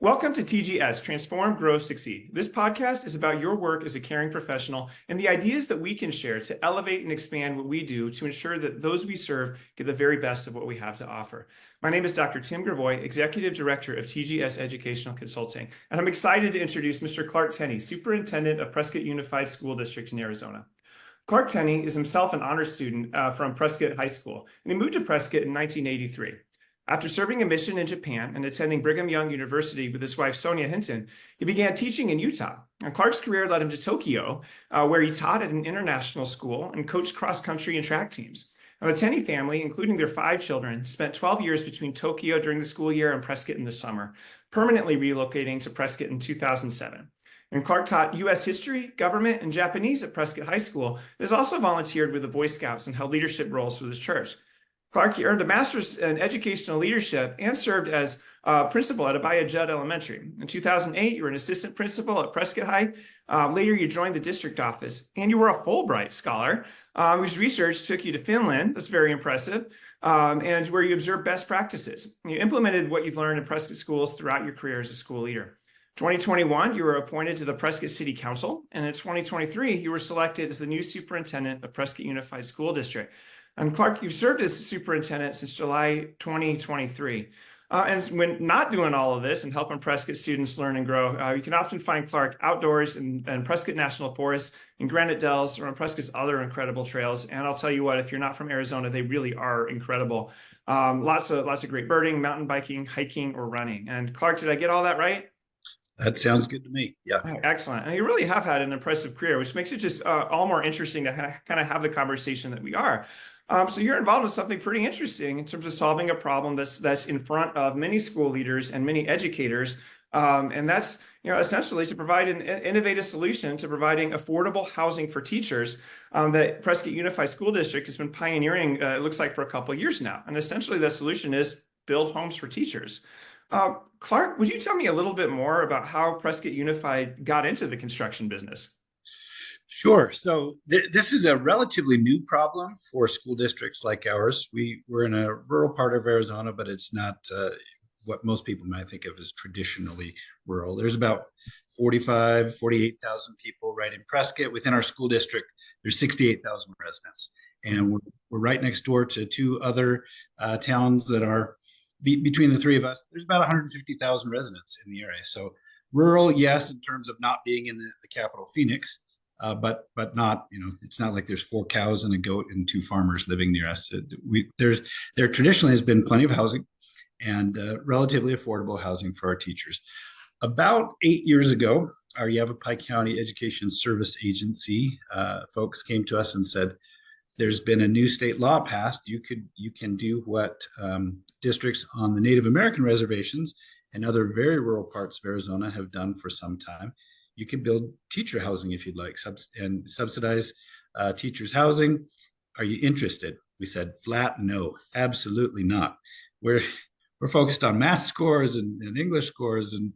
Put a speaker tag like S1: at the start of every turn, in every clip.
S1: Welcome to TGS, Transform, Grow, Succeed. This podcast is about your work as a caring professional and the ideas that we can share to elevate and expand what we do to ensure that those we serve get the very best of what we have to offer. My name is Dr. Tim Gravoy, Executive Director of TGS Educational Consulting, and I'm excited to introduce Mr. Clark Tenney, Superintendent of Prescott Unified School District in Arizona. Clark Tenney is himself an honors student from Prescott High School, and he moved to Prescott in 1983. After serving a mission in Japan and attending Brigham Young University with his wife, Sonia Hinton, he began teaching in Utah. And Clark's career led him to Tokyo, where he taught at an international school and coached cross-country and track teams. Now, the Tenney family, including their 5 children, spent 12 years between Tokyo during the school year and Prescott in the summer, permanently relocating to Prescott in 2007. And Clark taught U.S. history, government, and Japanese at Prescott High School, and has also volunteered with the Boy Scouts and held leadership roles with his church. Clark earned a master's in educational leadership and served as principal at Abaya Judd Elementary. In 2008, you were an assistant principal at Prescott High. Later, you joined the district office, and you were a Fulbright scholar whose research took you to Finland. That's very impressive, and where you observed best practices. You implemented what you've learned in Prescott schools throughout your career as a school leader. 2021, you were appointed to the Prescott City Council, and in 2023, you were selected as the new superintendent of Prescott Unified School District. And Clark, you've served as superintendent since July 2023. And when not doing all of this and helping Prescott students learn and grow, you can often find Clark outdoors in Prescott National Forest, in Granite Dells, or on Prescott's other incredible trails. And I'll tell you what, if you're not from Arizona, they really are incredible. Lots of great birding, mountain biking, hiking, or running. And Clark, did I get all that right?
S2: That sounds good to me. Yeah.
S1: Excellent. And you really have had an impressive career, which makes it just all more interesting to kind of have the conversation that we are. So you're involved with something pretty interesting in terms of solving a problem that's in front of many school leaders and many educators. And that's, essentially to provide an innovative solution to providing affordable housing for teachers that Prescott Unified School District has been pioneering, it looks like, for a couple of years now. And essentially the solution is build homes for teachers. Clark, would you tell me a little bit more about how Prescott Unified got into the construction business?
S2: Sure. So this is a relatively new problem for school districts like ours. We're in a rural part of Arizona, but it's not what most people might think of as traditionally rural. There's about 48,000 people right in Prescott. Within our school district, there's 68,000 residents. And we're right next door to 2 other towns that are between the 3 of us. There's about 150,000 residents in the area. So rural, yes, in terms of not being in the capital, Phoenix. But not, it's not like there's 4 cows and a goat and 2 farmers living near us. There traditionally has been plenty of housing and relatively affordable housing for our teachers. About 8 years ago, our Yavapai County Education Service Agency folks came to us and said, there's been a new state law passed. You can do what districts on the Native American reservations and other very rural parts of Arizona have done for some time. You can build teacher housing if you'd like, and subsidize teachers' housing. Are you interested? We said flat no, absolutely not. We're focused on math scores and English scores and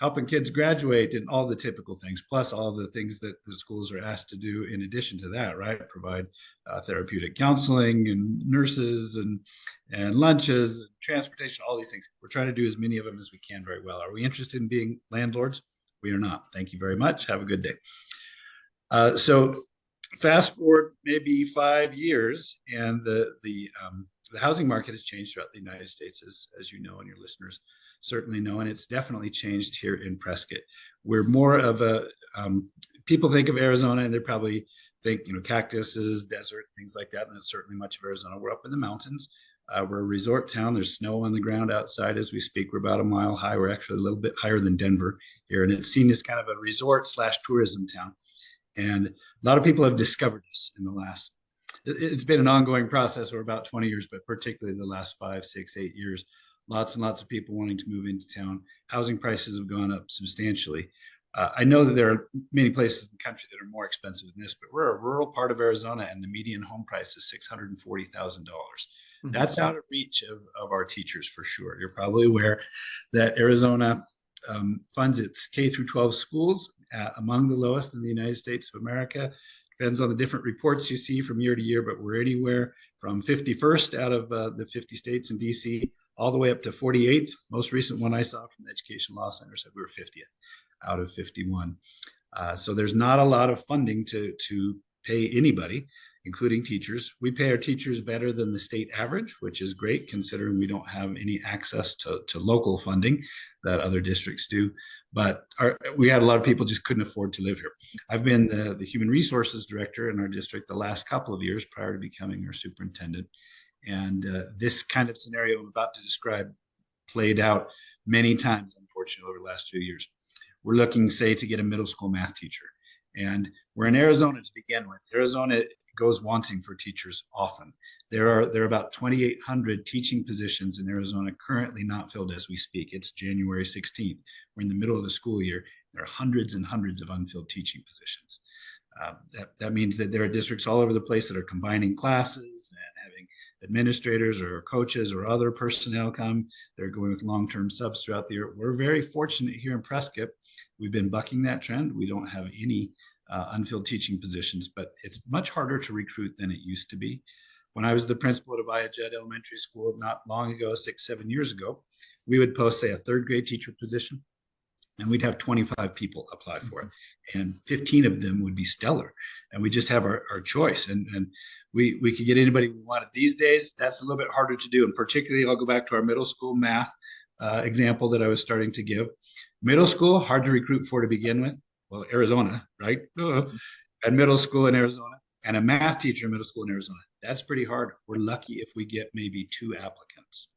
S2: helping kids graduate and all the typical things, plus all the things that the schools are asked to do in addition to that, right? Provide therapeutic counseling and nurses and lunches and transportation, all these things. We're trying to do as many of them as we can very well. Are we interested in being landlords? We are not. Thank you very much. Have a good day. So fast forward maybe 5 years, and the housing market has changed throughout the United States, as you know, and your listeners certainly know, and it's definitely changed here in Prescott. We're more of a people think of Arizona, and they probably think cactuses, desert, things like that, and it's certainly much of Arizona. We're up in the mountains. We're a resort town. There's snow on the ground outside as we speak. We're about a mile high. We're actually a little bit higher than Denver here. And it's seen as kind of a resort/tourism town. And a lot of people have discovered this in the last, it's been an ongoing process for about 20 years, but particularly the last 5, 6, 8 years, lots and lots of people wanting to move into town. Housing prices have gone up substantially. I know that there are many places in the country that are more expensive than this, but we're a rural part of Arizona and the median home price is $640,000. That's out of reach of our teachers for sure. You're probably aware that Arizona funds its K through 12 schools among the lowest in the United States of America. Depends on the different reports you see from year to year, but we're anywhere from 51st out of the 50 states in DC all the way up to 48th. Most recent one I saw from the Education Law Center said we were 50th out of 51. So there's not a lot of funding to pay anybody, including teachers. We pay our teachers better than the state average, which is great considering we don't have any access to local funding that other districts do. But we had a lot of people just couldn't afford to live here. I've been the human resources director in our district the last couple of years prior to becoming our superintendent. And this kind of scenario I'm about to describe played out many times, unfortunately, over the last few years. We're looking, say, to get a middle school math teacher. And we're in Arizona to begin with. Arizona goes wanting for teachers often. There are about 2,800 teaching positions in Arizona currently not filled as we speak. It's January 16th. We're in the middle of the school year. There are hundreds and hundreds of unfilled teaching positions. That means that there are districts all over the place that are combining classes and having administrators or coaches or other personnel come. They're going with long-term subs throughout the year. We're very fortunate here in Prescott. We've been bucking that trend. We don't have any unfilled teaching positions, but it's much harder to recruit than it used to be. When I was the principal at Avaya Judd Elementary School not long ago, 6-7 years ago, we would post, say, a third grade teacher position, and we'd have 25 people apply for it, and 15 of them would be stellar, and we just have our choice, and we could get anybody we wanted. These days, that's a little bit harder to do, and particularly, I'll go back to our middle school math example that I was starting to give. Middle school, hard to recruit for to begin with. Well, Arizona, right? And middle school in Arizona, and a math teacher in middle school in Arizona. That's pretty hard. We're lucky if we get maybe 2 applicants.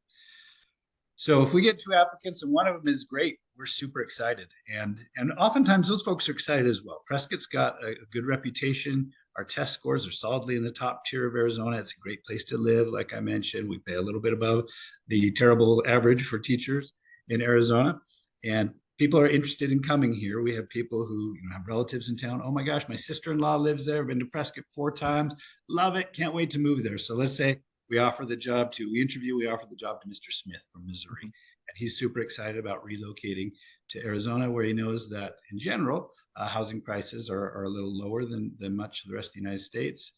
S2: So if we get 2 applicants and one of them is great, we're super excited. And oftentimes those folks are excited as well. Prescott's got a good reputation. Our test scores are solidly in the top tier of Arizona. It's a great place to live. Like I mentioned, we pay a little bit above the terrible average for teachers in Arizona. And people are interested in coming here. We have people who have relatives in town. Oh my gosh, my sister-in-law lives there. I've been to Prescott 4 times. Love it. Can't wait to move there. So let's say we offer the job to Mr. Smith from Missouri. And he's super excited about relocating to Arizona, where he knows that in general, housing prices are a little lower than much of the rest of the United States.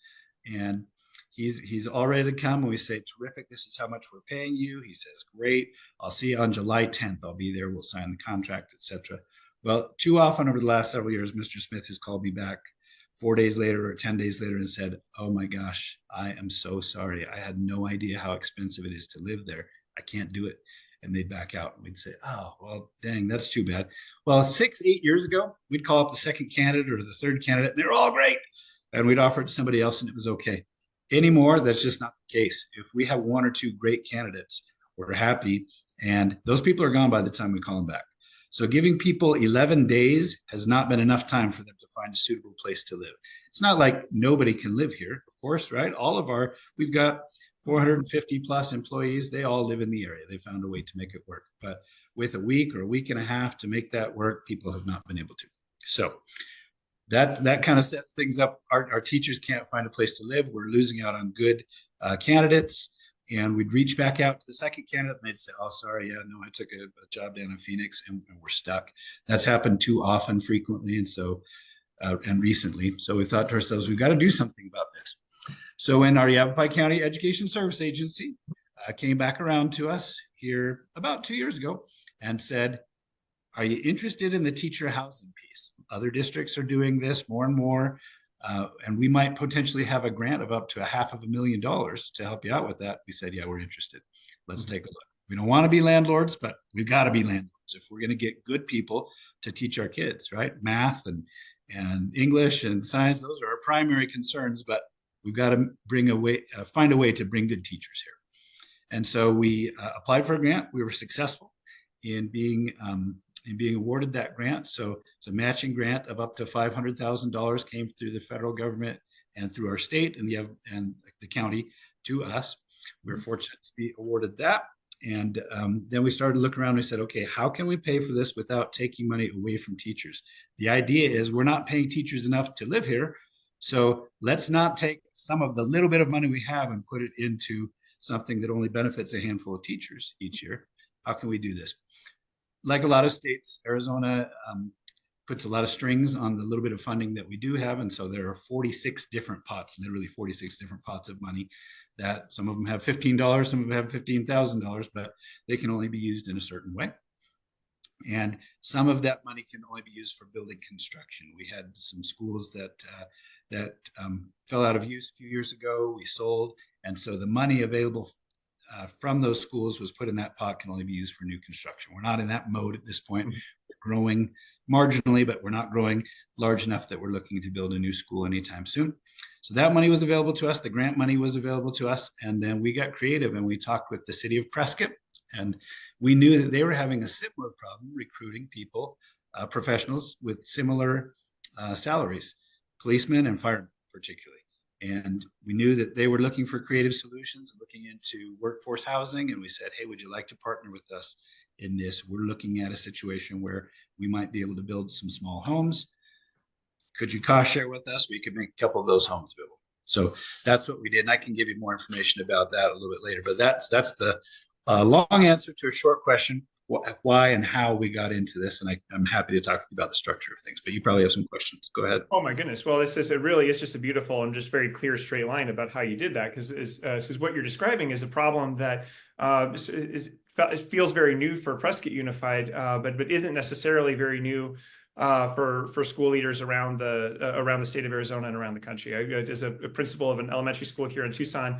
S2: And he's all ready to come. And we say, terrific, this is how much we're paying you. He says, great, I'll see you on July 10th. I'll be there. We'll sign the contract, etc. Well, too often over the last several years, Mr. Smith has called me back 4 days later or 10 days later and said, oh my gosh, I am so sorry. I had no idea how expensive it is to live there. I can't do it. And they'd back out. And we'd say, oh, well, dang, that's too bad. Well, 6-8 years ago, we'd call up the second candidate or the third candidate, and they're all great. And we'd offer it to somebody else, and it was okay. Anymore, that's just not the case. If we have 1 or 2 great candidates, we're happy. And those people are gone by the time we call them back. So giving people 11 days has not been enough time for them to find a suitable place to live. It's not like nobody can live here, of course, right? We've got 450 plus employees. They all live in the area. They found a way to make it work. But with a week or a week and a half to make that work, people have not been able to. So that kind of sets things up. Our teachers can't find a place to live. We're losing out on good candidates. And we'd reach back out to the second candidate and they'd say, oh, sorry, yeah, no, I took a job down in Phoenix and we're stuck. That's happened too often, frequently, and recently. So we thought to ourselves, we've got to do something about this. So when our Yavapai County Education Service Agency came back around to us here about 2 years ago and said, are you interested in the teacher housing piece? Other districts are doing this more and more. And we might potentially have a grant of up to $500,000 to help you out with that. We said, yeah, we're interested. Let's take a look. We don't want to be landlords, but we've got to be landlords if we're going to get good people to teach our kids, right? Math and English and science, those are our primary concerns, but we've got to find a way to bring good teachers here. And so we applied for a grant. We were successful in being awarded that grant. So it's a matching grant of up to $500,000 came through the federal government and through our state and the county to us. We were fortunate to be awarded that. And then we started looking around and we said, okay, how can we pay for this without taking money away from teachers? The idea is we're not paying teachers enough to live here. So let's not take some of the little bit of money we have and put it into something that only benefits a handful of teachers each year. How can we do this? Like a lot of states, Arizona puts a lot of strings on the little bit of funding that we do have. And so there are 46 different pots, literally 46 different pots of money that some of them have $15, some of them have $15,000, but they can only be used in a certain way. And some of that money can only be used for building construction. We had some schools that fell out of use a few years ago. We sold, and so the money available from those schools was put in that pot can only be used for new construction. We're not in that mode at this point. We're growing marginally, but we're not growing large enough that we're looking to build a new school anytime soon. So that money was available to us. The grant money was available to us. And then we got creative and we talked with the city of Prescott. And we knew that they were having a similar problem recruiting people, professionals with similar salaries, policemen and firemen particularly. And we knew that they were looking for creative solutions, looking into workforce housing. And we said, hey, would you like to partner with us in this? We're looking at a situation where we might be able to build some small homes. Could you cost share with us? We could make a couple of those homes available. So that's what we did. And I can give you more information about that a little bit later. But that's the long answer to a short question, why and how we got into this. And I'm happy to talk to you about the structure of things, but you probably have some questions. Go ahead.
S1: Oh my goodness. Well, it really is just a beautiful and just very clear straight line about how you did that. Because what you're describing is a problem that it feels very new for Prescott Unified, but isn't necessarily very new for school leaders around the state of Arizona and around the country. As a principal of an elementary school here in Tucson,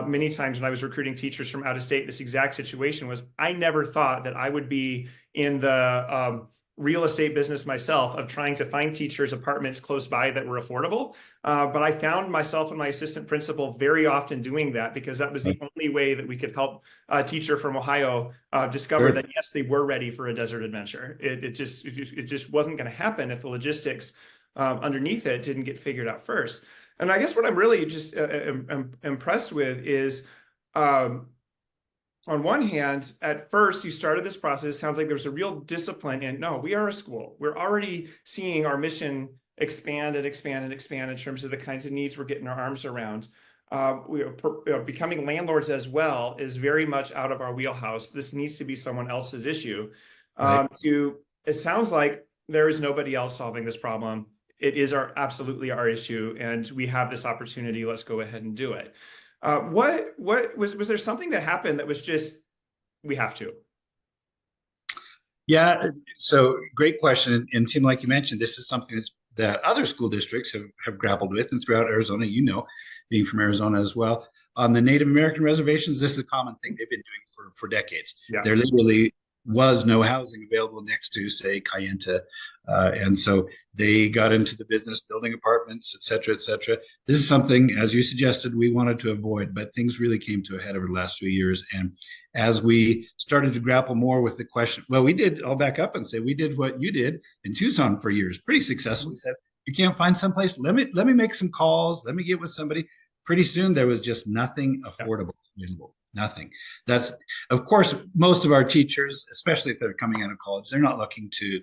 S1: many times when I was recruiting teachers from out of state, this exact situation was I never thought that I would be in the real estate business myself of trying to find teachers apartments close by that were affordable. But I found myself and my assistant principal very often doing that because that was the only way that we could help a teacher from Ohio discover that, yes, they were ready for a desert adventure. It just wasn't going to happen if the logistics underneath it didn't get figured out first. And I guess what I'm really just impressed with is, on one hand, at first you started this process, it sounds like there's a real discipline in, no, we are a school. We're already seeing our mission expand and expand and expand in terms of the kinds of needs we're getting our arms around. We are becoming landlords as well is very much out of our wheelhouse. This needs to be someone else's issue. It sounds like there is nobody else solving this problem. It is absolutely our issue, and we have this opportunity. Let's go ahead and do it. What was there something that happened that was just, we have to?
S2: Yeah, so great question. And Tim, like you mentioned, this is something that other school districts have grappled with, and throughout Arizona, being from Arizona as well. On the Native American reservations, this is a common thing they've been doing for decades. Yeah. There literally was no housing available next to, say, Kayenta. And so they got into the business building apartments, et cetera, et cetera. This is something, as you suggested, we wanted to avoid, but things really came to a head over the last few years. And as we started to grapple more with the question, I'll back up and say, we did what you did in Tucson for years, pretty successfully. Said, you can't find someplace, let me make some calls, let me get with somebody. Pretty soon there was just nothing affordable available. Nothing. That's, of course, most of our teachers, especially if they're coming out of college, they're not looking to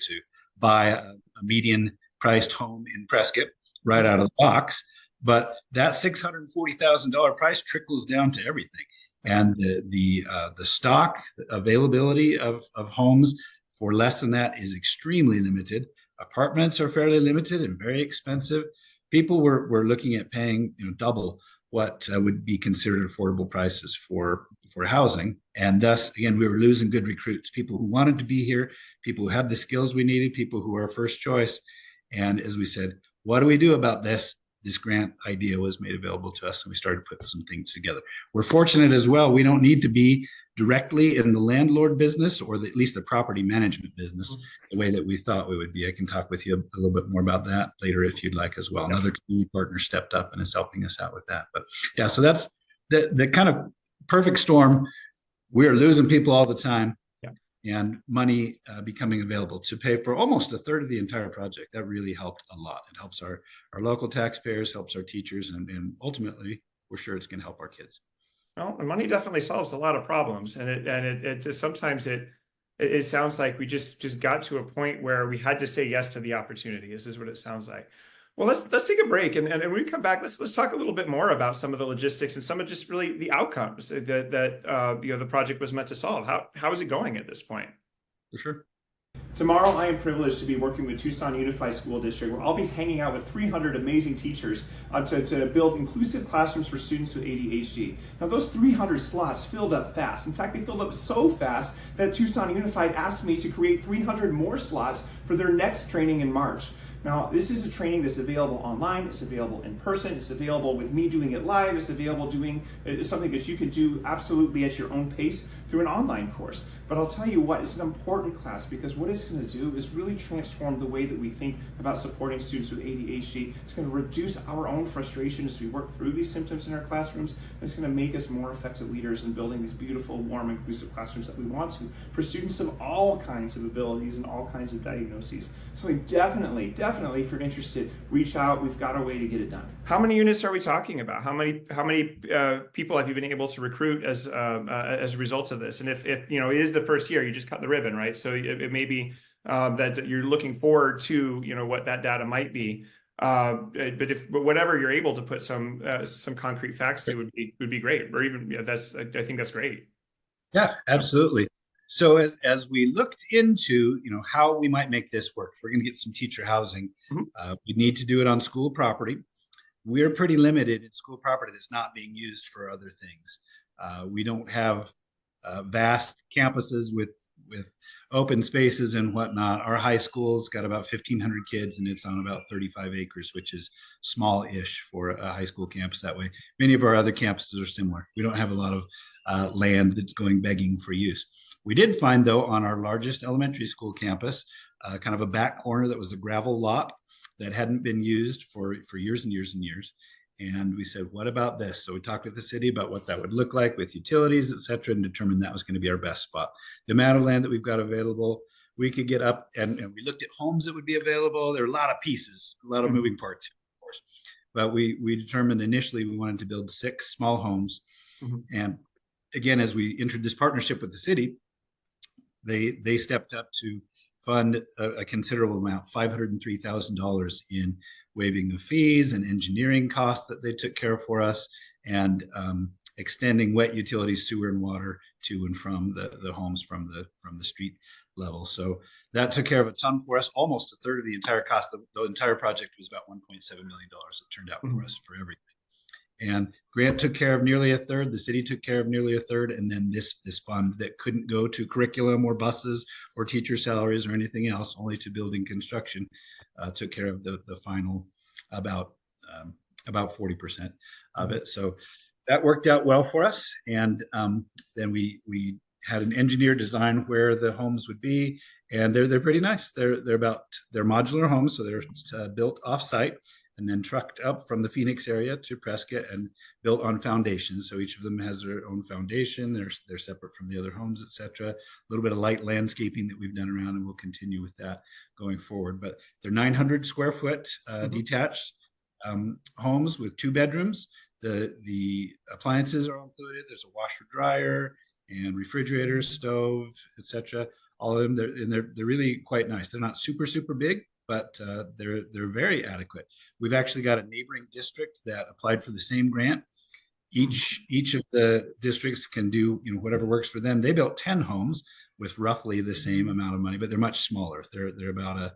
S2: buy a median priced home in Prescott right out of the box. But that $640,000 price trickles down to everything. And the stock availability of homes for less than that is extremely limited. Apartments are fairly limited and very expensive. People were looking at paying double what would be considered affordable prices for housing. And thus, again, we were losing good recruits, people who wanted to be here, people who had the skills we needed, people who were our first choice. And as we said, what do we do about this? This grant idea was made available to us, and we started putting some things together. We're fortunate as well. We don't need to be directly in the landlord business, or at least the property management business, the way that we thought we would be. I can talk with you a little bit more about that later if you'd like as well. Yeah. Another community partner stepped up and is helping us out with that. But yeah, so that's the kind of perfect storm. We're losing people all the time. And money becoming available to pay for almost a third of the entire project. That really helped a lot. It helps our local taxpayers, helps our teachers, and ultimately, we're sure it's going to help our kids.
S1: Well, the money definitely solves a lot of problems, and it sometimes it sounds like we just got to a point where we had to say yes to the opportunity. This is what it sounds like. Well, let's take a break, and when we come back, let's talk a little bit more about some of the logistics and some of just really the outcomes that the project was meant to solve. How is it going at this point?
S2: For sure.
S1: Tomorrow, I am privileged to be working with Tucson Unified School District, where I'll be hanging out with 300 amazing teachers to build inclusive classrooms for students with ADHD. Now, those 300 slots filled up fast. In fact, they filled up so fast that Tucson Unified asked me to create 300 more slots for their next training in March. Now, this is a training that's available online, it's available in person, it's available with me doing it live, it's available doing something that you can do absolutely at your own pace through an online course. But I'll tell you what, it's an important class because what it's going to do is really transform the way that we think about supporting students with ADHD. It's going to reduce our own frustration as we work through these symptoms in our classrooms, and it's going to make us more effective leaders in building these beautiful, warm, inclusive classrooms that we want to for students of all kinds of abilities and all kinds of diagnoses. So definitely, if you're interested, reach out. We've got a way to get it done. How many units are we talking about? How many people have you been able to recruit as a result of this? And if it is the first year, you just cut the ribbon, right? So it may be that you're looking forward to what that data might be. But whatever you're able to put some concrete facts to would be great. Or even I think that's great.
S2: Yeah, absolutely. So as we looked into how we might make this work, if we're going to get some teacher housing, we need to do it on school property. We're pretty limited in school property that's not being used for other things. We don't have vast campuses with open spaces and whatnot. Our high school's got about 1,500 kids, and it's on about 35 acres, which is small-ish for a high school campus that way. Many of our other campuses are similar. We don't have a lot of land that's going begging for use. We did find, though, on our largest elementary school campus, kind of a back corner that was a gravel lot that hadn't been used for years and years and years. And we said, what about this? So we talked with the city about what that would look like with utilities, et cetera, and determined that was going to be our best spot. The amount of land that we've got available, we could get up, and we looked at homes that would be available. There are a lot of pieces, a lot of moving parts, of course. But we determined initially we wanted to build 6 small homes. And again, as we entered this partnership with the city, they stepped up to fund a considerable amount, $503,000 in waiving the fees and engineering costs that they took care of for us, and extending wet utilities, sewer, and water to and from the homes from the street level. So that took care of a ton for us, almost a third of the entire cost. The entire project was about $1.7 million. It turned out for us for everything. And Grant took care of nearly a third. The city took care of nearly a third. And then this fund that couldn't go to curriculum or buses or teacher salaries or anything else, only to building construction, took care of the final about 40% of it. So that worked out well for us. And then we had an engineer design where the homes would be, and they're pretty nice. They're modular homes, so they're built off-site and then trucked up from the Phoenix area to Prescott and built on foundations. So each of them has their own foundation. They're separate from the other homes, et cetera. A little bit of light landscaping that we've done around, and we'll continue with that going forward. But they're 900 square foot detached homes with 2 bedrooms. The appliances are included. There's a washer, dryer, and refrigerator, stove, et cetera. All of them, they're really quite nice. They're not super big, but they're very adequate. We've actually got a neighboring district that applied for the same grant. Each of the districts can do whatever works for them. They built 10 homes with roughly the same amount of money, but they're much smaller. They're about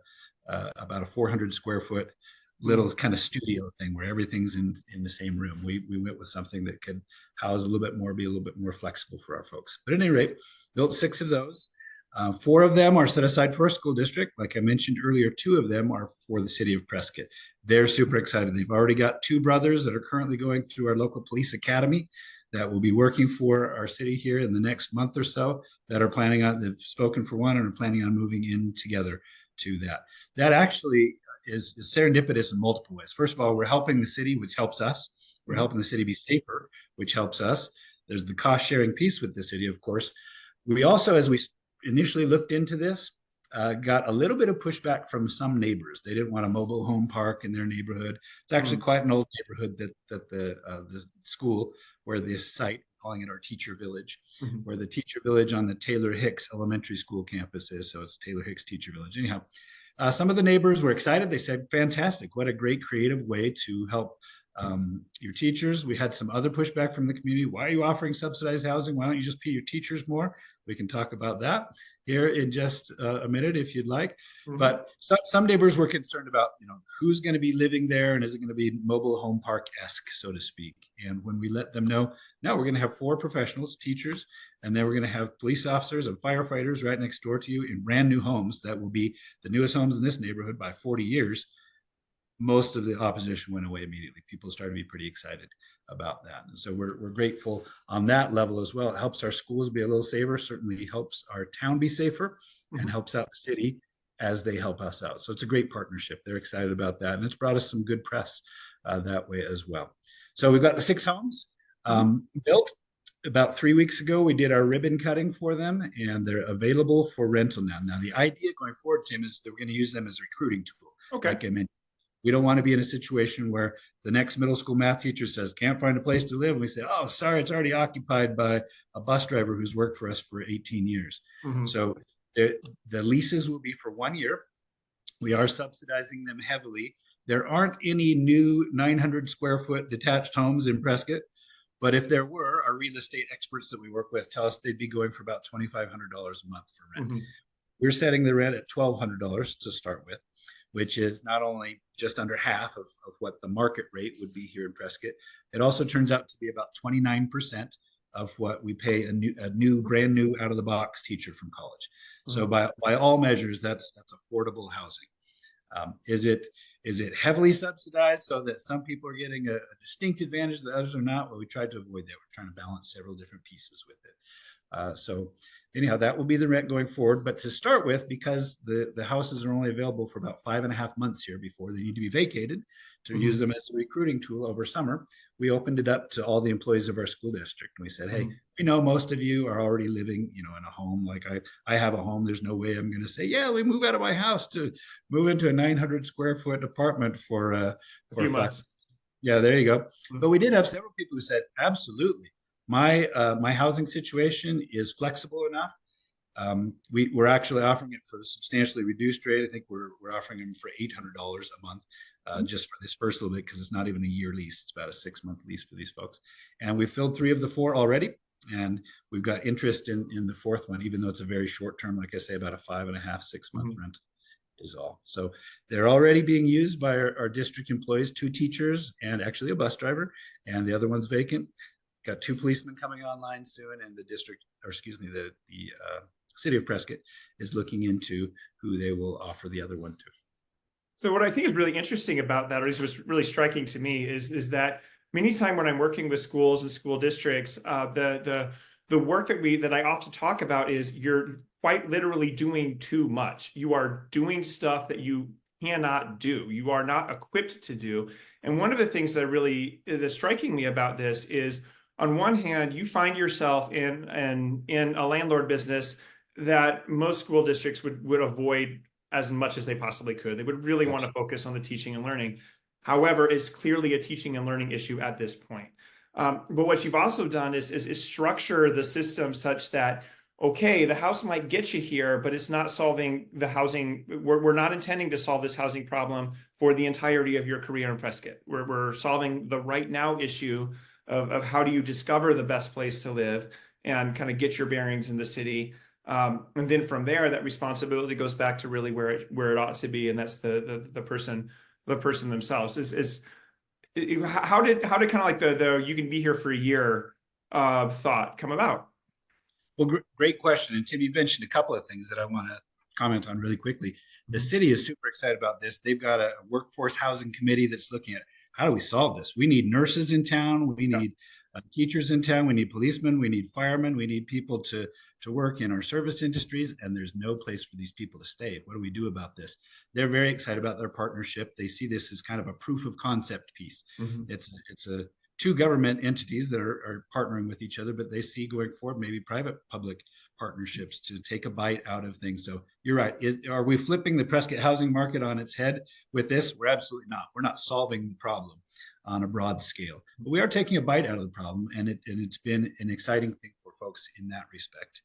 S2: a 400 square foot little kind of studio thing where everything's in the same room. We went with something that could house a little bit more, be a little bit more flexible for our folks. But at any rate, built 6 of those. 4 of them are set aside for a school district. Like I mentioned earlier, 2 of them are for the city of Prescott. They're super excited. They've already got 2 brothers that are currently going through our local police academy that will be working for our city here in the next month or so, that are they've spoken for one and are planning on moving in together to that. That actually is serendipitous in multiple ways. First of all, we're helping the city, which helps us. We're helping the city be safer, which helps us. There's the cost sharing piece with the city, of course. We also, as we initially looked into this, got a little bit of pushback from some neighbors. They didn't want a mobile home park in their neighborhood. It's actually quite an old neighborhood that the school, where this site, calling it our teacher village, where the teacher village on the Taylor Hicks Elementary School campus is. So it's Taylor Hicks Teacher Village. Anyhow, some of the neighbors were excited. They said, fantastic, what a great creative way to help your teachers. We had some other pushback from the community. Why are you offering subsidized housing? Why don't you just pay your teachers more? We can talk about that here in just a minute if you'd like.
S1: Mhm.
S2: But some neighbors were concerned about, who's going to be living there, and is it going to be mobile home park-esque, so to speak? And when we let them know, now we're going to have 4 professionals, teachers, and then we're going to have police officers and firefighters right next door to you in brand new homes that will be the newest homes in this neighborhood by 40 years. Most of the opposition went away immediately. People started to be pretty excited about that. And so we're grateful on that level as well. It helps our schools be a little safer, certainly helps our town be safer, and helps out the city as they help us out. So it's a great partnership. They're excited about that. And it's brought us some good press that way as well. So we've got the 6 homes built. About 3 weeks ago, we did our ribbon cutting for them, and they're available for rental now. Now, the idea going forward, Tim, is that we're going to use them as a recruiting tool.
S1: Okay.
S2: Like I mentioned, we don't want to be in a situation where the next middle school math teacher says, can't find a place to live. And we say, oh, sorry, it's already occupied by a bus driver who's worked for us for 18 years. So the leases will be for 1 year. We are subsidizing them heavily. There aren't any new 900 square foot detached homes in Prescott. But if there were, our real estate experts that we work with tell us they'd be going for about $2,500 a month for rent. We're setting the rent at $1,200 to start with, which is not only just under half of what the market rate would be here in Prescott. It also turns out to be about 29% of what we pay a brand new out of the box teacher from college. So by all measures, that's affordable housing. Is it heavily subsidized so that some people are getting a distinct advantage that others are not? Well, we tried to avoid that. We're trying to balance several different pieces with it. So anyhow, that will be the rent going forward. But to start with, because the houses are only available for about 5.5 months here before they need to be vacated, to use them as a recruiting tool over summer, we opened it up to all the employees of our school district. And we said, hey, we know most of you are already living, in a home. Like I have a home. There's no way I'm going to say, yeah, we move out of my house to move into a 900 square foot apartment for a few months. Yeah, there you go. But we did have several people who said, absolutely. My housing situation is flexible enough. We're actually offering it for a substantially reduced rate. I think we're offering them for $800 a month, just for this first little bit, because it's not even a year lease. It's about a 6-month lease for these folks. And we filled 3 of the 4 already. And we've got interest in the 4th one, even though it's a very short term, like I say, about a 5.5, 6 month rent is all. So they're already being used by our district employees, 2 teachers and actually a bus driver, and the other one's vacant. Got 2 policemen coming online soon, and the city of Prescott is looking into who they will offer the other one to.
S1: So what I think is really interesting about that, or at least what's really striking to me, is that many times when I'm working with schools and school districts, the work that I often talk about is you're quite literally doing too much. You are doing stuff that you cannot do. You are not equipped to do. And one of the things that really is striking me about this is, on one hand, you find yourself in a landlord business that most school districts would avoid as much as they possibly could. They would really want to focus on the teaching and learning. However, it's clearly a teaching and learning issue at this point. But what you've also done is structure the system such that, okay, the house might get you here, but it's not solving the housing. We're not intending to solve this housing problem for the entirety of your career in Prescott. We're solving the right now issue of how do you discover the best place to live and kind of get your bearings in the city. And then from there, that responsibility goes back to really where it ought to be, and that's the person themselves. How did kind of like the you can be here for a year thought come about?
S2: Well, great question. And Tim, you mentioned a couple of things that I want to comment on really quickly. The city is super excited about this. They've got a workforce housing committee that's looking at how do we solve this? We need nurses in town. We need teachers in town. We need policemen. We need firemen. We need people to work in our service industries. And there's no place for these people to stay. What do we do about this? They're very excited about their partnership. They see this as kind of a proof of concept piece. It's a 2 government entities that are partnering with each other, but they see going forward maybe private-public partnerships to take a bite out of things. So you're right. Are we flipping the Prescott housing market on its head with this? We're absolutely not. We're not solving the problem on a broad scale, but we are taking a bite out of the problem, and it's been an exciting thing for folks in that respect.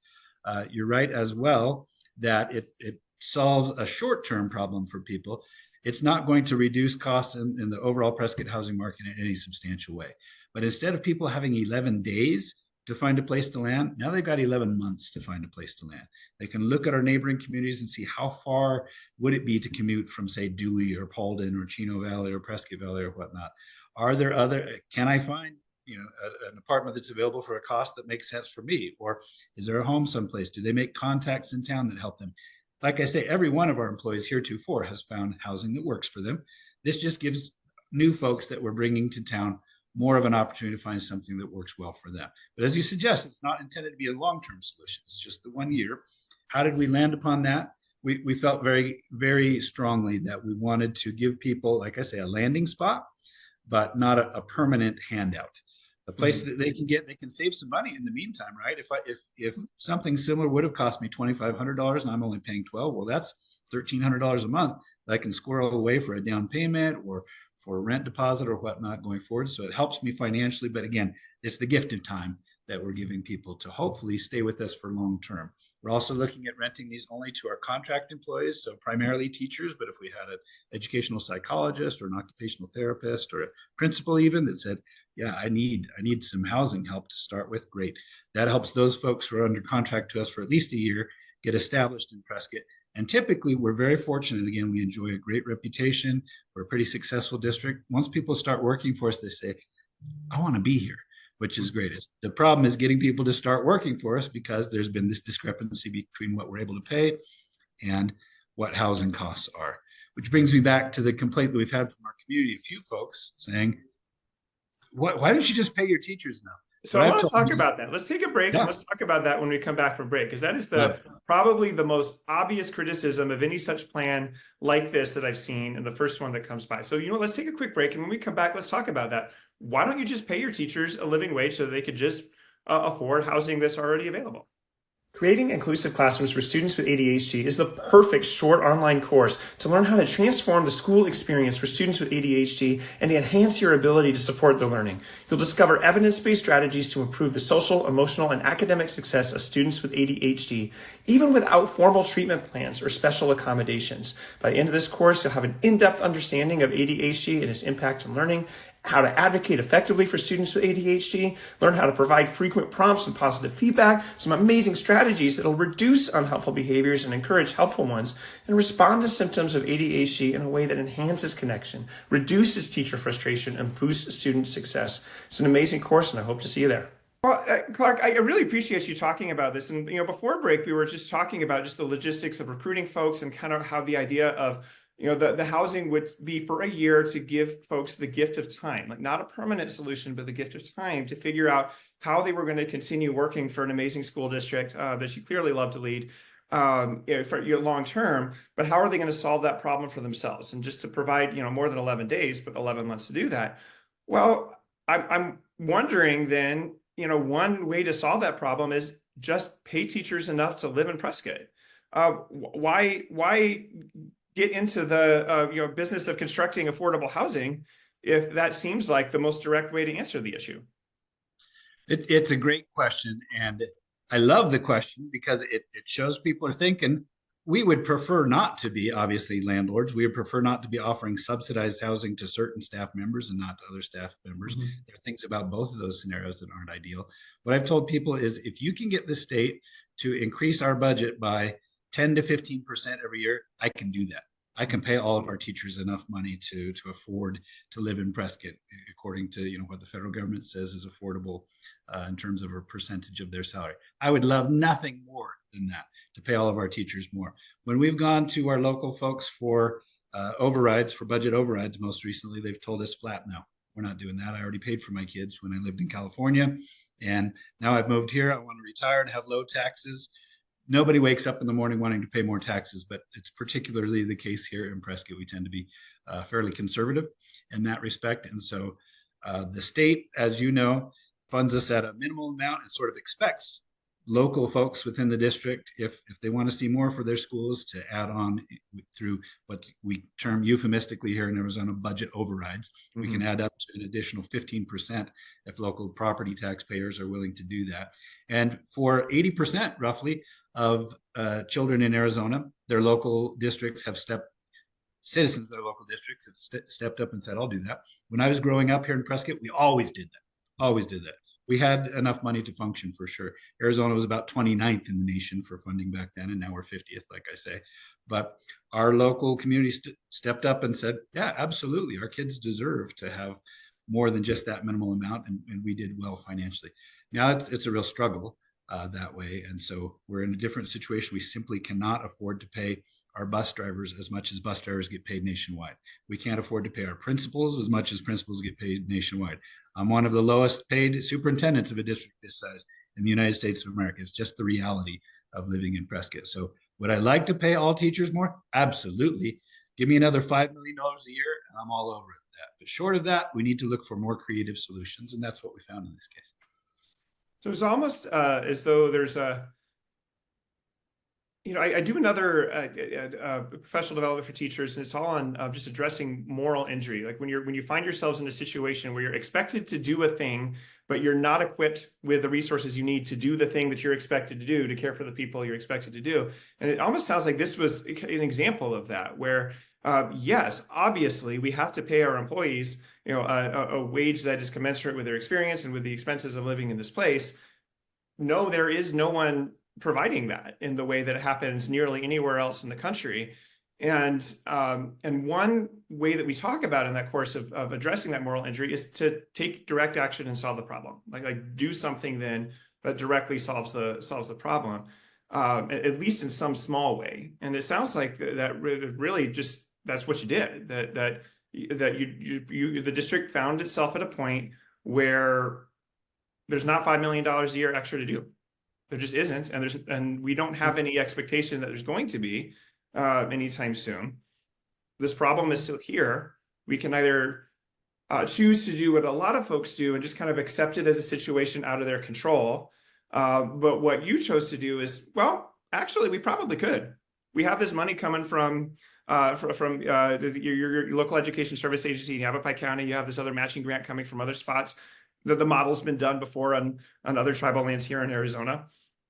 S2: You're right as well that it solves a short-term problem for people. It's not going to reduce costs in the overall Prescott housing market in any substantial way. But instead of people having 11 days to find a place to land, now they've got 11 months to find a place to land. They can look at our neighboring communities and see how far would it be to commute from, say, Dewey or Paulden or Chino Valley or Prescott Valley or whatnot. Are there can I find an apartment that's available for a cost that makes sense for me? Or is there a home someplace? Do they make contacts in town that help them? Like I say, every one of our employees heretofore has found housing that works for them. This just gives new folks that we're bringing to town more of an opportunity to find something that works well for them. But as you suggest, it's not intended to be a long-term solution. It's just the 1 year. How did we land upon that? We felt very, very strongly that we wanted to give people, like I say, a landing spot, but not a permanent handout. A place that they can save some money in the meantime, right? If something similar would have cost me $2,500 and I'm only paying $12, well, that's $1,300 a month that I can squirrel away for a down payment or for a rent deposit or whatnot going forward. So it helps me financially, but again, it's the gift of time that we're giving people to hopefully stay with us for long term. We're also looking at renting these only to our contract employees, so primarily teachers, but if we had an educational psychologist or an occupational therapist or a principal even that said, yeah, I need some housing help to start with, great. That helps those folks who are under contract to us for at least a year get established in Prescott. And typically, we're very fortunate. Again, we enjoy a great reputation. We're a pretty successful district. Once people start working for us, they say, I want to be here, which is great. The problem is getting people to start working for us because there's been this discrepancy between what we're able to pay and what housing costs are, which brings me back to the complaint that we've had from our community. A few folks saying, why don't you just pay your teachers now?
S1: So I want to talk about that. Let's take a break and let's talk about that when we come back from break, because that is probably the most obvious criticism of any such plan like this that I've seen, and the first one that comes by. So, let's take a quick break, and when we come back, let's talk about that. Why don't you just pay your teachers a living wage so they could just afford housing that's already available? Creating inclusive classrooms for students with ADHD is the perfect short online course to learn how to transform the school experience for students with ADHD and to enhance your ability to support their learning. You'll discover evidence-based strategies to improve the social, emotional, and academic success of students with ADHD, even without formal treatment plans or special accommodations. By the end of this course, you'll have an in-depth understanding of ADHD and its impact on learning, how to advocate effectively for students with ADHD, learn how to provide frequent prompts and positive feedback, some amazing strategies that'll reduce unhelpful behaviors and encourage helpful ones, and respond to symptoms of ADHD in a way that enhances connection, reduces teacher frustration, and boosts student success. It's an amazing course, and I hope to see you there. Well, Clark, I really appreciate you talking about this. And, before break, we were just talking about just the logistics of recruiting folks and kind of how the idea of the housing would be for a year to give folks the gift of time, like not a permanent solution, but the gift of time to figure out how they were going to continue working for an amazing school district that you clearly love to lead for your long term, but how are they going to solve that problem for themselves? And just to provide, more than 11 days, but 11 months to do that. Well, I'm wondering then, one way to solve that problem is just pay teachers enough to live in Prescott. Why get into the business of constructing affordable housing if that seems like the most direct way to answer the issue?
S2: It's a great question, and I love the question because it shows people are thinking. We would prefer not to be, obviously, landlords. We would prefer not to be offering subsidized housing to certain staff members and not to other staff members. Mm-hmm. There are things about both of those scenarios that aren't ideal. What I've told people is if you can get the state to increase our budget by 10 to 15% every year, I can do that. I can pay all of our teachers enough money to afford to live in Prescott, according to what the federal government says is affordable in terms of a percentage of their salary. I would love nothing more than that, to pay all of our teachers more. When we've gone to our local folks for overrides, for budget overrides, most recently, they've told us flat, no, we're not doing that. I already paid for my kids when I lived in California, and now I've moved here. I want to retire and have low taxes. Nobody wakes up in the morning wanting to pay more taxes, but it's particularly the case here in Prescott. We tend to be fairly conservative in that respect. And so the state, as you know, funds us at a minimal amount and sort of expects local folks within the district, if they want to see more for their schools, to add on through what we term euphemistically here in Arizona budget overrides. Mm-hmm. We can add up to an additional 15% if local property taxpayers are willing to do that. And for 80% roughly of children in Arizona, their local districts have citizens of our local districts have stepped up and said, I'll do that. When I was growing up here in Prescott, we always did that. Always did that. We had enough money to function for sure. Arizona was about 29th in the nation for funding back then, and now we're 50th, like I say. But our local community stepped up and said, yeah, absolutely. Our kids deserve to have more than just that minimal amount, and we did well financially. Now it's a real struggle that way, and so we're in a different situation. We simply cannot afford to pay our bus drivers as much as bus drivers get paid nationwide. We can't afford to pay our principals as much as principals get paid nationwide. I'm one of the lowest paid superintendents of a district this size in the United States of America. It's just the reality of living in Prescott. So would I like to pay all teachers more? Absolutely. Give me another $5 million a year, and I'm all over that. But short of that, we need to look for more creative solutions, and that's what we found in this case.
S1: So it's almost as though there's I do another professional development for teachers, and it's all on just addressing moral injury. Like when you find yourselves in a situation where you're expected to do a thing, but you're not equipped with the resources you need to do the thing that you're expected to do, to care for the people you're expected to do. And it almost sounds like this was an example of that, where yes, obviously we have to pay our employees, a wage that is commensurate with their experience and with the expenses of living in this place. No, there is no one providing that in the way that it happens nearly anywhere else in the country. And one way that we talk about in that course of addressing that moral injury is to take direct action and solve the problem. Like do something then that directly solves the problem, at least in some small way. And it sounds like that really just that's what you did. That the district found itself at a point where there's not $5 million a year extra to do. There just isn't, and we don't have any expectation that there's going to be anytime soon. This problem is still here. We can either choose to do what a lot of folks do and just kind of accept it as a situation out of their control. But what you chose to do is, well, actually, we probably could. We have this money coming from your local education service agency in Yavapai County. You have this other matching grant coming from other spots. The model's been done before on other tribal lands here in Arizona.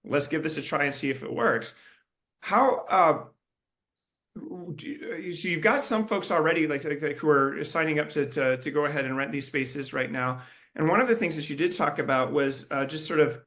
S1: Let's give this a try and see if it works. So you've got some folks already like who are signing up to go ahead and rent these spaces right now. And one of the things that you did talk about was just sort of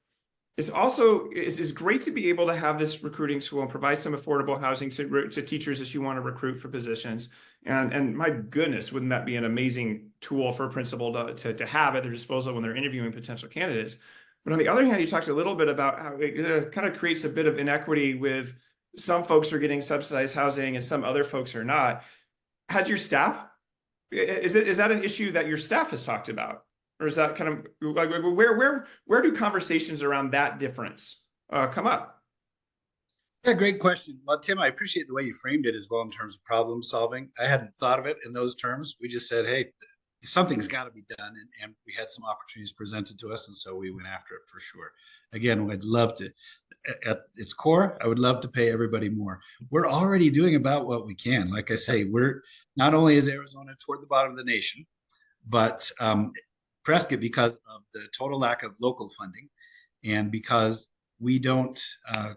S1: it's great to be able to have this recruiting tool and provide some affordable housing to teachers as you want to recruit for positions. And my goodness, wouldn't that be an amazing tool for a principal to have at their disposal when they're interviewing potential candidates? But on the other hand, you talked a little bit about how it kind of creates a bit of inequity with some folks are getting subsidized housing and some other folks are not. Has your staff, is that an issue that your staff has talked about? Or is that kind of like where do conversations around that difference come up?
S2: Yeah, great question. Well, Tim, I appreciate the way you framed it as well in terms of problem solving. I hadn't thought of it in those terms. We just said, hey, something's got to be done. And we had some opportunities presented to us. And so we went after it for sure. Again, I'd love to, at its core, I would love to pay everybody more. We're already doing about what we can. Like I say, we're not only is Arizona toward the bottom of the nation, but Prescott, because of the total lack of local funding and because we don't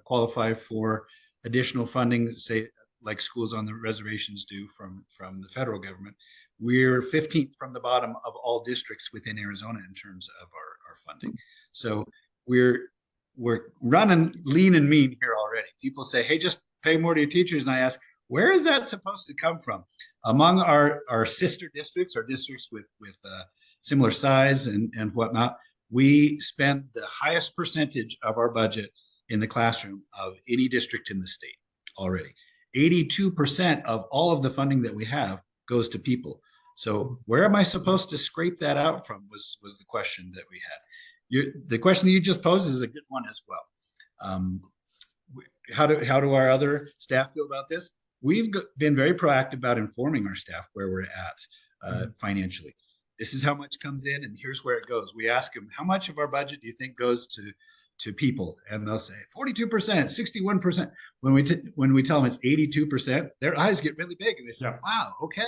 S2: qualify for additional funding, say like schools on the reservations do from the federal government, we're 15th from the bottom of all districts within Arizona in terms of our funding. So we're running lean and mean here already. People say, hey, just pay more to your teachers. And I ask, where is that supposed to come from? Among our sister districts, our districts with similar size and whatnot, we spend the highest percentage of our budget in the classroom of any district in the state already. 82% of all of the funding that we have goes to people. So where am I supposed to scrape that out from was the question that we had. The question that you just posed is a good one as well. How do our other staff feel about this? We've been very proactive about informing our staff where we're at financially. This is how much comes in and here's where it goes. We ask them, how much of our budget do you think goes to people? And they'll say 42%, 61%. When we tell them it's 82%, their eyes get really big and they say, wow, okay.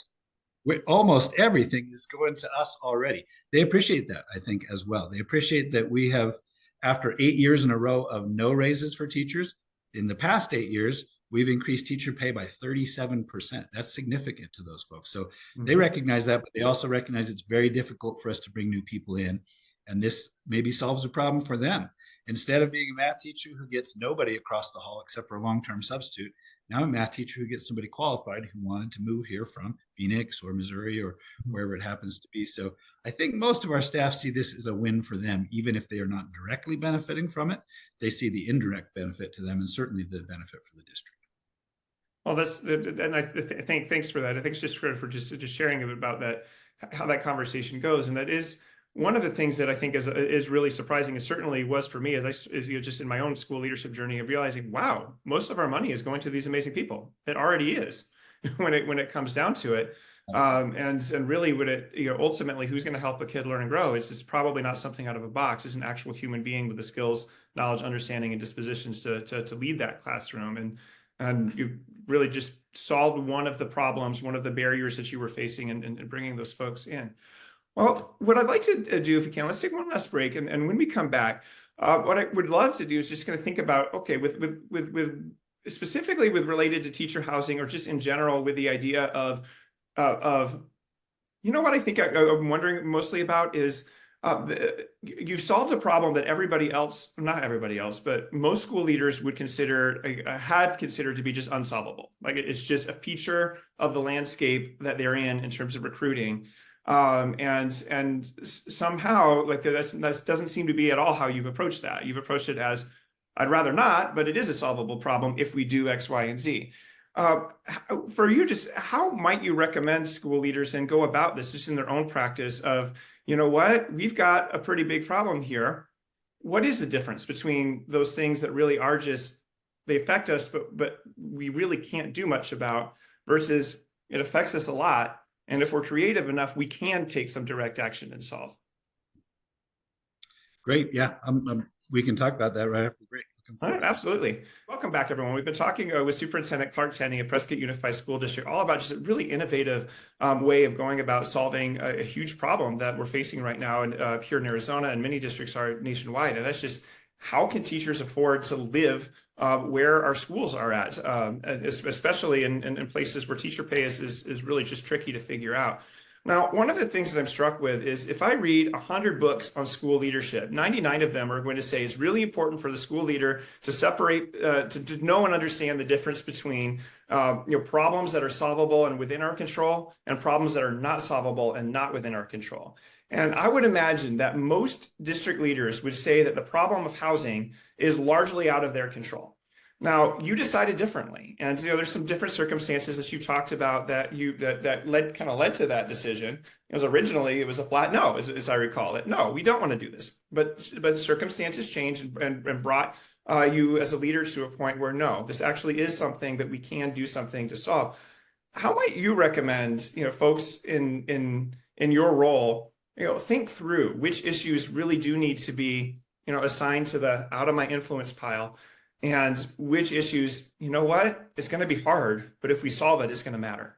S2: Almost everything is going to us already. They appreciate that, I think, as well. They appreciate that we have, after 8 years in a row of no raises for teachers, in the past 8 years, we've increased teacher pay by 37%. That's significant to those folks. So they
S1: Mhm.
S2: recognize that, but they also recognize it's very difficult for us to bring new people in. And this maybe solves a problem for them. Instead of being a math teacher who gets nobody across the hall except for a long-term substitute, now a math teacher who gets somebody qualified who wanted to move here from Phoenix or Missouri or wherever it happens to be. So I think most of our staff see this as a win for them, even if they are not directly benefiting from it. They see the indirect benefit to them and certainly the benefit for the district.
S1: Well, that's, and I think, thanks for that. I think it's just for just sharing a bit about that, how that conversation goes. And that is one of the things that I think is really surprising, and certainly was for me, as just in my own school leadership journey of realizing, wow, most of our money is going to these amazing people. It already is when it comes down to it. And really would it, ultimately, who's going to help a kid learn and grow? It's just probably not something out of a box. It's an actual human being with the skills, knowledge, understanding, and dispositions to lead that classroom. And you really just solved one of the problems, one of the barriers that you were facing in bringing those folks in. Well, what I'd like to do, if we can, let's take one last break. And when we come back, what I would love to do is just kind of think about, okay, with specifically with related to teacher housing, or just in general with the idea of what I think I'm wondering mostly about is you've solved a problem that everybody else, not everybody else, but most school leaders would have considered to be just unsolvable. Like it's just a feature of the landscape that they're in terms of recruiting. And somehow like that doesn't seem to be at all how you've approached that. You've approached it as, I'd rather not, but it is a solvable problem if we do X, Y, and Z. For you, just how might you recommend school leaders and go about this just in their own practice of, what, we've got a pretty big problem here. What is the difference between those things that really are just, they affect us, but we really can't do much about, versus it affects us a lot. And if we're creative enough, we can take some direct action and solve.
S2: Great. Yeah. We can talk about that right after the break.
S1: All right, absolutely. Welcome back, everyone. We've been talking with Superintendent Clark Tenney at Prescott Unified School District all about just a really innovative way of going about solving a huge problem that we're facing right now here in Arizona, and many districts are nationwide. And that's just, how can teachers afford to live where our schools are at, especially in places where teacher pay is really just tricky to figure out. Now, one of the things that I'm struck with is if I read 100 books on school leadership, 99 of them are going to say it's really important for the school leader to separate, to know and understand the difference between problems that are solvable and within our control, and problems that are not solvable and not within our control. And I would imagine that most district leaders would say that the problem of housing is largely out of their control. Now, you decided differently, and there's some different circumstances that you talked about that led to that decision. Originally it was a flat no, as I recall it. No, we don't want to do this, but circumstances changed and brought you as a leader to a point where no, this actually is something that we can do something to solve. How might you recommend folks in your role think through which issues really do need to be assigned to the out of my influence pile? And which issues, it's going to be hard, but if we solve it, it's going to matter.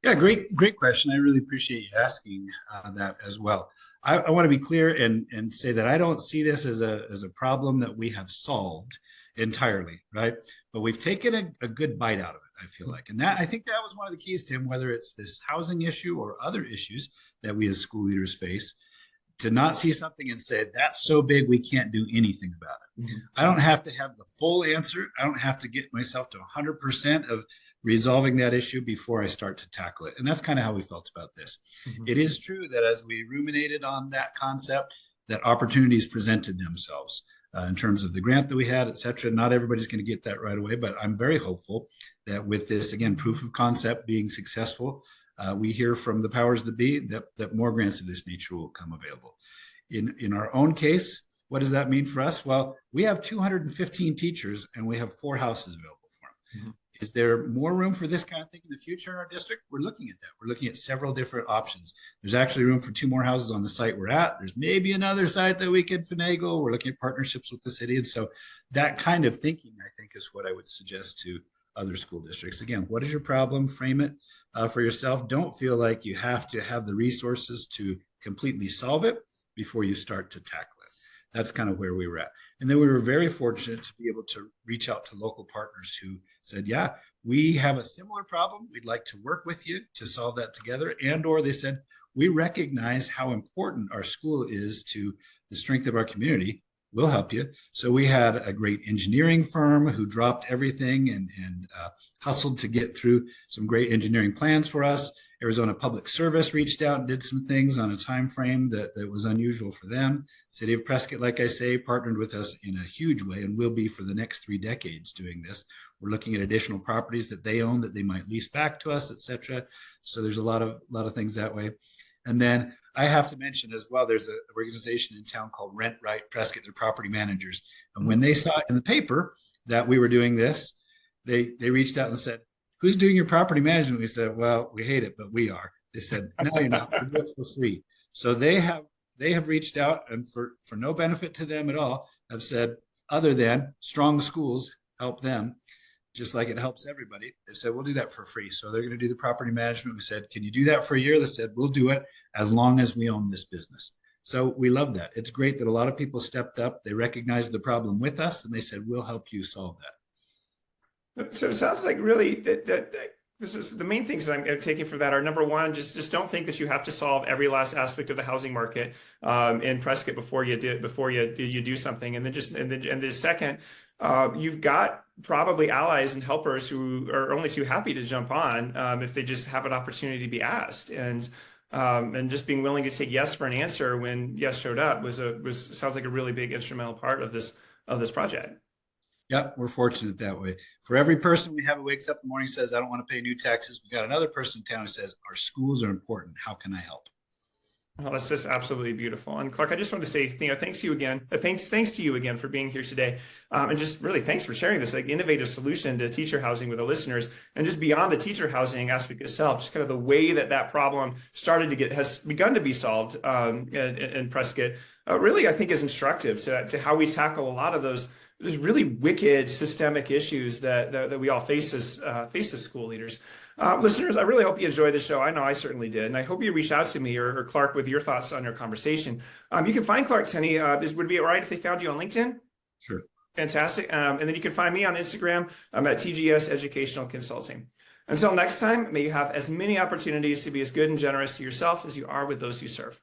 S2: Yeah, great question. I really appreciate you asking that as well. I want to be clear and say that I don't see this as a problem that we have solved entirely, right? But we've taken a good bite out of it, I feel like. And I think that was one of the keys, Tim, whether it's this housing issue or other issues that we as school leaders face, to not see something and say, that's so big, we can't do anything about it. Mm-hmm. I don't have to have the full answer. I don't have to get myself to 100% of resolving that issue before I start to tackle it. And that's kind of how we felt about this. Mm-hmm. It is true that as we ruminated on that concept, that opportunities presented themselves in terms of the grant that we had, et cetera. Not everybody's going to get that right away, but I'm very hopeful that with this, again, proof of concept being successful, we hear from the powers that be that more grants of this nature will come available. In our own case, what does that mean for us? Well, we have 215 teachers and we have 4 houses available for them. Mm-hmm. Is there more room for this kind of thing in the future in our district? We're looking at that. We're looking at several different options. There's actually room for 2 more houses on the site we're at. There's maybe another site that we could finagle. We're looking at partnerships with the city. And so that kind of thinking, I think, is what I would suggest to other school districts. Again, what is your problem? Frame it for yourself. Don't feel like you have to have the resources to completely solve it before you start to tackle it. That's kind of where we were at. And then we were very fortunate to be able to reach out to local partners who said, yeah, we have a similar problem. We'd like to work with you to solve that together. And or they said, we recognize how important our school is to the strength of our community. We'll help you. So we had a great engineering firm who dropped everything and hustled to get through some great engineering plans for us. Arizona Public Service reached out and did some things on a time frame that was unusual for them. City of Prescott, like I say, partnered with us in a huge way and will be for the next 3 decades doing this. We're looking at additional properties that they own that they might lease back to us, et cetera. So there's a lot of things that way. And then I have to mention as well, there's an organization in town called Rent Right Prescott. They're property managers. And when they saw in the paper that we were doing this, they reached out and said, who's doing your property management? We said, well, we hate it, but we are. They said, no, you're not. We do it for free. So they have reached out and for no benefit to them at all, have said, other than strong schools help them, just like it helps everybody. They said, we'll do that for free. So they're going to do the property management. We said, can you do that for a year? They said, we'll do it as long as we own this business. So we love that. It's great that a lot of people stepped up. They recognized the problem with us and they said, we'll help you solve that.
S1: So it sounds like really that this is the main things that I'm taking from that are, number one, just don't think that you have to solve every last aspect of the housing market in Prescott before you do something. And then the second, you've got probably allies and helpers who are only too happy to jump on if they just have an opportunity to be asked. And just being willing to take yes for an answer when yes showed up sounds like a really big instrumental part of this project.
S2: Yep, we're fortunate that way. For every person we have who wakes up in the morning and says, I don't want to pay new taxes, we got another person in town who says, our schools are important. How can I help?
S1: Well, that's just absolutely beautiful. And Clark, I just want to say, thanks to you again. Thanks to you again for being here today. And just really thanks for sharing this innovative solution to teacher housing with the listeners. And just beyond the teacher housing aspect itself, just kind of the way that problem has begun to be solved in Prescott, really, I think is instructive to how we tackle a lot of those really wicked systemic issues that we all face as school leaders. Listeners, I really hope you enjoyed the show. I know I certainly did. And I hope you reach out to me or Clark with your thoughts on your conversation. You can find Clark Tenney. Would it be all right if they found you on LinkedIn?
S2: Sure.
S1: Fantastic. And then you can find me on Instagram. I'm at TGS Educational Consulting. Until next time, may you have as many opportunities to be as good and generous to yourself as you are with those you serve.